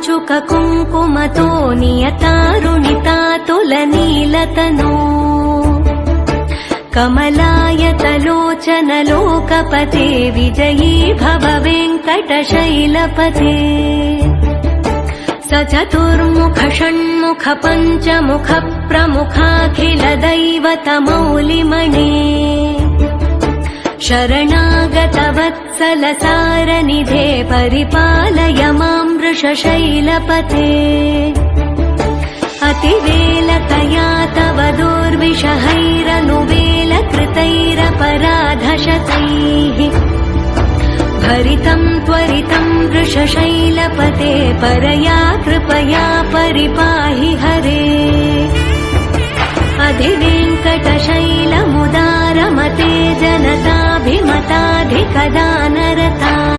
कुङ्कुमतो नियतारुणितातुलनीलतनो कमलायतलोचन लोकपते विजयी भव वेङ्कटशैलपते स चतुर्मुख षण्मुख पञ्चमुख प्रमुखाखिल दैवतमौलिमणे शरणागत वत्सल सारनिधे परिपालय मां वृषशैलपते अतिवेलकया तव दुर्विषहैरनुवेलकृतैरपराधशतैः भरितं त्वरितं वृषशैलपते परया कृपया परिपाहि हरे अधिवेङ्कटशैलमुदारमते जनताभिमताधिकदानरता।